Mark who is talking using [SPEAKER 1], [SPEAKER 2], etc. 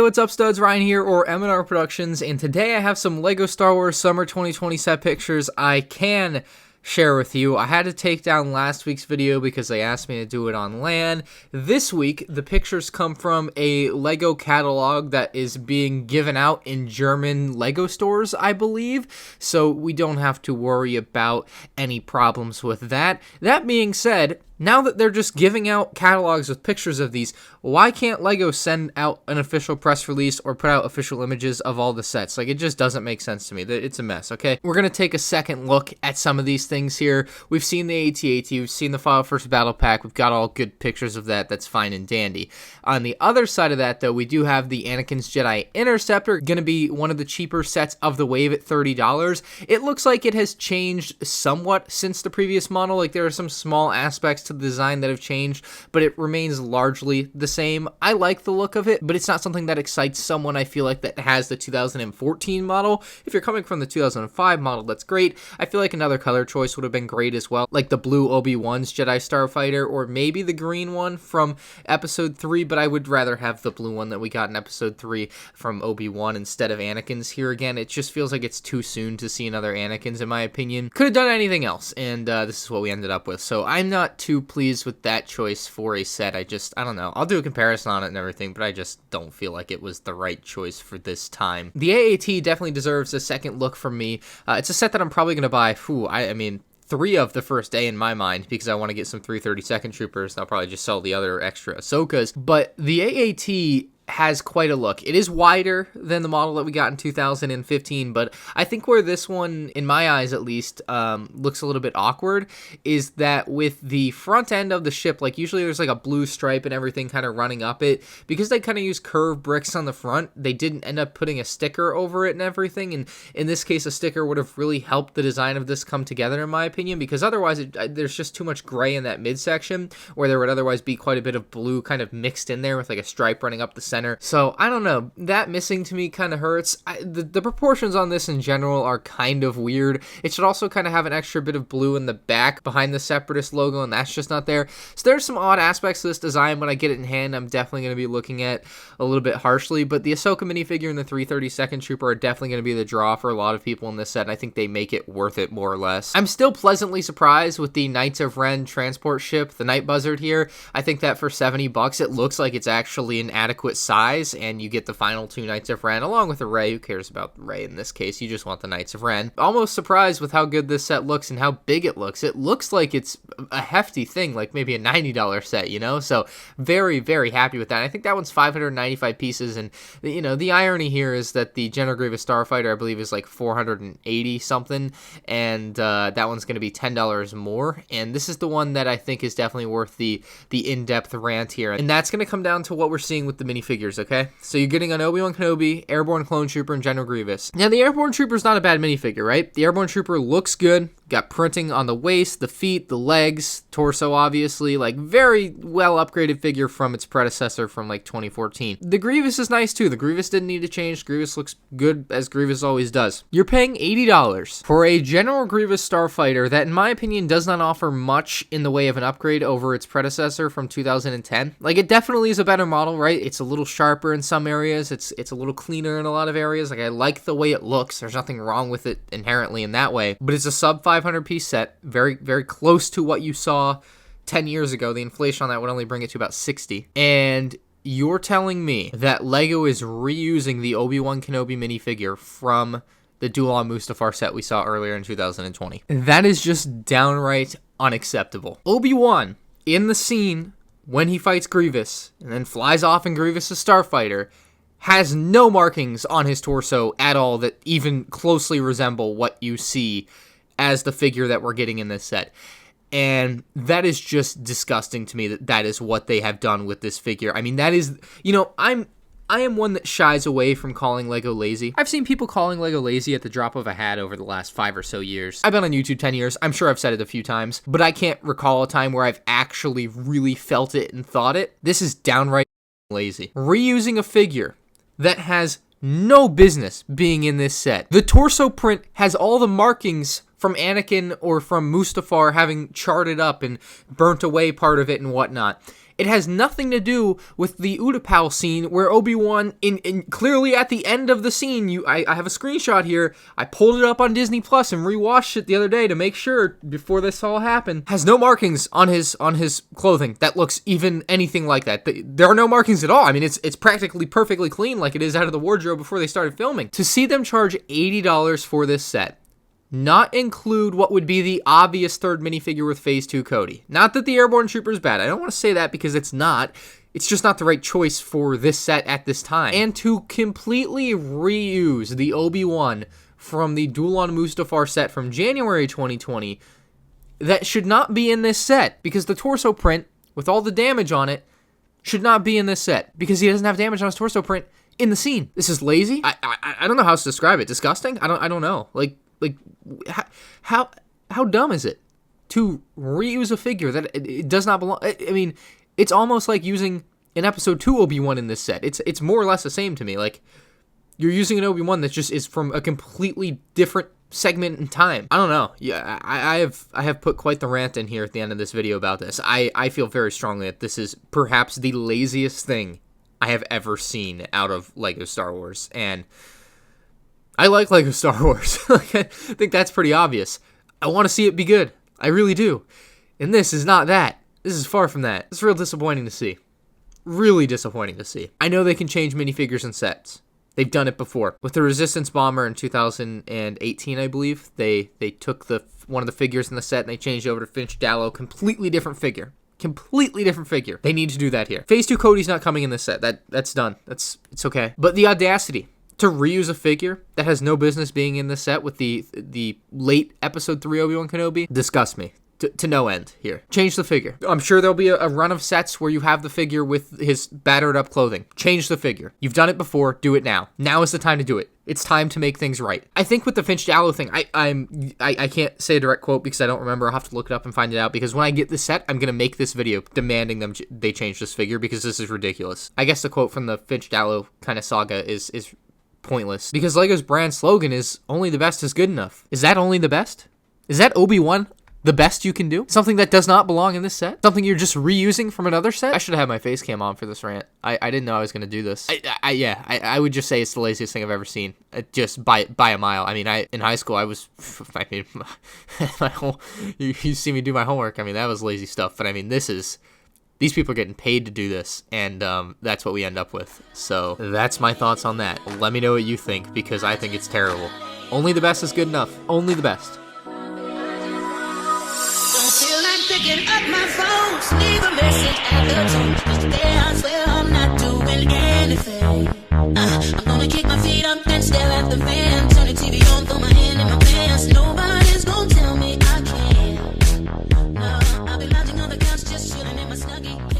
[SPEAKER 1] Hey, what's up, studs? Ryan here, or MandRproductions, and today I have some LEGO Star Wars Summer 2020 set pictures I can share with you. I had to take down last week's video because they asked me to do it on LAN. This week, the pictures come from a LEGO catalog that is being given out in German LEGO stores, I believe, so we don't have to worry about any problems with that. That being said, now that they're just giving out catalogs with pictures of these, why can't LEGO send out an official press release or put out official images of all the sets? Like, it just doesn't make sense to me. It's a mess, okay? We're going to take a second look at some of these things here. We've seen the AT-AT, we've seen the File First Battle Pack, we've got all good pictures of that, that's fine and dandy. On the other side of that, though, we do have the Anakin's Jedi Interceptor, going to be one of the cheaper sets of the wave at $30. It looks like it has changed somewhat since the previous model. Like, there are some small aspects to the design that have changed, but it remains largely the same. I like the look of it, but it's not something that excites someone, I feel like, that has the 2014 model. If you're coming from the 2005 model, that's great. I feel like another color choice would have been great as well, like the blue Obi-Wan's Jedi Starfighter, or maybe the green one from Episode 3, but I would rather have the blue one that we got in Episode 3 from Obi-Wan instead of Anakin's here again. It just feels like it's too soon to see another Anakin's, in my opinion. Could have done anything else, and this is what we ended up with, so I'm not too pleased with that choice for a set. I don't know. I'll do a comparison on it and everything, but I just don't feel like it was the right choice for this time. The AAT definitely deserves a second look from me. It's a set that I'm probably going to buy, I mean, 3 of the first day in my mind, because I want to get some 332nd Troopers, and I'll probably just sell the other extra Ahsokas. But the AAT has quite a look. It is wider than the model that we got in 2015, but I think where this one, in my eyes at least, looks a little bit awkward is that with the front end of the ship, like usually there's like a blue stripe and everything kind of running up it, because they kind of use curved bricks on the front, they didn't end up putting a sticker over it and everything, and in this case a sticker would have really helped the design of this come together, in my opinion, because otherwise there's just too much gray in that midsection where there would otherwise be quite a bit of blue kind of mixed in there with like a stripe running up the center. So I don't know, that missing to me kind of hurts. The proportions on this in general are kind of weird. It should also kind of have an extra bit of blue in the back behind the Separatist logo, and that's just not there. So there's some odd aspects to this design. When I get it in hand, I'm definitely going to be looking at a little bit harshly, but the Ahsoka minifigure and the 332nd Trooper are definitely going to be the draw for a lot of people in this set, and I think they make it worth it more or less. I'm still pleasantly surprised with the Knights of Ren Transport ship, the Night Buzzard here. I think that for $70, it looks like it's actually an adequate size, and you get the final 2 Knights of Ren along with a Rey. Who cares about Rey in this case? You just want the Knights of Ren. Almost surprised with how good this set looks and how big it looks. It looks like it's a hefty thing, like maybe a $90 set, you know? So very, very happy with that. I think that one's 595 pieces, and you know, the irony here is that the General Grievous Starfighter, I believe, is like 480 something, and that one's going to be $10 more, and this is the one that I think is definitely worth the in-depth rant here, and that's going to come down to what we're seeing with the minifigures, okay? So you're getting an Obi-Wan Kennobi, Airborne Clone Trooper, and General Grievous. Now, the Airborne Trooper is not a bad minifigure, right? The Airborne Trooper looks good. Got printing on the waist, the feet, the legs, torso, obviously. Like, very well upgraded figure from its predecessor from, like, 2014. The Grievous is nice, too. The Grievous didn't need to change. Grievous looks good, as Grievous always does. You're paying $80 for a General Grievous Starfighter that, in my opinion, does not offer much in the way of an upgrade over its predecessor from 2010. Like, it definitely is a better model, right? It's a little sharper in some areas. It's a little cleaner in a lot of areas. Like, I like the way it looks. There's nothing wrong with it inherently in that way. But it's a sub 500 piece set, very, very close to what you saw 10 years ago. The inflation on that would only bring it to about 60. And you're telling me that LEGO is reusing the Obi-Wan Kennobi minifigure from the Duel-On Mustafar set we saw earlier in 2020. That is just downright unacceptable. Obi-Wan, in the scene when he fights Grievous and then flies off in Grievous' Starfighter, has no markings on his torso at all that even closely resemble what you see as the figure that we're getting in this set. And that is just disgusting to me that is what they have done with this figure. I mean, that is, you know, I am one that shies away from calling LEGO lazy. I've seen people calling LEGO lazy at the drop of a hat over the last 5 or so years. I've been on YouTube 10 years. I'm sure I've said it a few times, but I can't recall a time where I've actually really felt it and thought it. This is downright lazy. Reusing a figure that has no business being in this set. The torso print has all the markings from Anakin or from Mustafar having charted up and burnt away part of it and whatnot. It has nothing to do with the Utapau scene where Obi-Wan, clearly at the end of the scene, I have a screenshot here. I pulled it up on Disney Plus and rewatched it the other day to make sure before this all happened. Has no markings on his clothing that looks even anything like that. There are no markings at all. I mean, it's practically perfectly clean like it is out of the wardrobe before they started filming. To see them charge $80 for this set, not include what would be the obvious third minifigure with Phase 2 Cody. Not that the Airborne Trooper is bad. I don't want to say that because it's not. It's just not the right choice for this set at this time. And to completely reuse the Obi-Wan from the Dulan Mustafar set from January 2020, that should not be in this set because the torso print, with all the damage on it, should not be in this set because he doesn't have damage on his torso print in the scene. This is lazy. I don't know how else to describe it. Disgusting? I don't know. Like how dumb is it to reuse a figure that it does not belong? I mean, it's almost like using an Episode 2 Obi-Wan in this set. It's more or less the same to me. Like, you're using an Obi-Wan that just is from a completely different segment in time. I don't know. Yeah, I have put quite the rant in here at the end of this video about this. I feel very strongly that this is perhaps the laziest thing I have ever seen out of LEGO Star Wars, and I like LEGO Star Wars. Like, I think that's pretty obvious. I want to see it be good. I really do. And this is not that. This is far from that. It's real disappointing to see. Really disappointing to see. I know they can change minifigures and sets. They've done it before. With the Resistance Bomber in 2018, I believe, they took one of the figures in the set and they changed it over to Finch Dallo. Completely different figure. Completely different figure. They need to do that here. Phase 2 Cody's not coming in this set. That's done. It's okay. But the audacity to reuse a figure that has no business being in the set with the late Episode 3 Obi-Wan Kenobi disgusts me to no end here. Change the figure. I'm sure there'll be a run of sets where you have the figure with his battered up clothing. Change the figure. You've done it before. Do it now. Now is the time to do it. It's time to make things right. I think with the Finch Dallo thing, I can't say a direct quote because I don't remember. I'll have to look it up and find it out because when I get this set, I'm going to make this video demanding they change this figure because this is ridiculous. I guess the quote from the Finch Dallo kind of saga is pointless because LEGO's brand slogan is only the best is good enough. Is that only the best? Is that Obi-Wan the best you can do? Something that does not belong in this set? Something you're just reusing from another set? I should have had my face cam on for this rant. I didn't know I was going to do this. I would just say it's the laziest thing I've ever seen. Just by a mile. I mean, in high school, you see me do my homework. I mean, that was lazy stuff. But I mean, these people are getting paid to do this, and that's what we end up with. So that's my thoughts on that. Let me know what you think, because I think it's terrible. Only the best is good enough. Only the best.
[SPEAKER 2] Picking up my phone, leave a message at the tone. Cause today I swear I'm not doing anything. I'm gonna kick my feet up and stare at the fan. Turn the TV on, throw my hand in my pants. Nobody's gonna tell me I can't. No, I'll be lounging on the couch, just chilling in my Snuggie.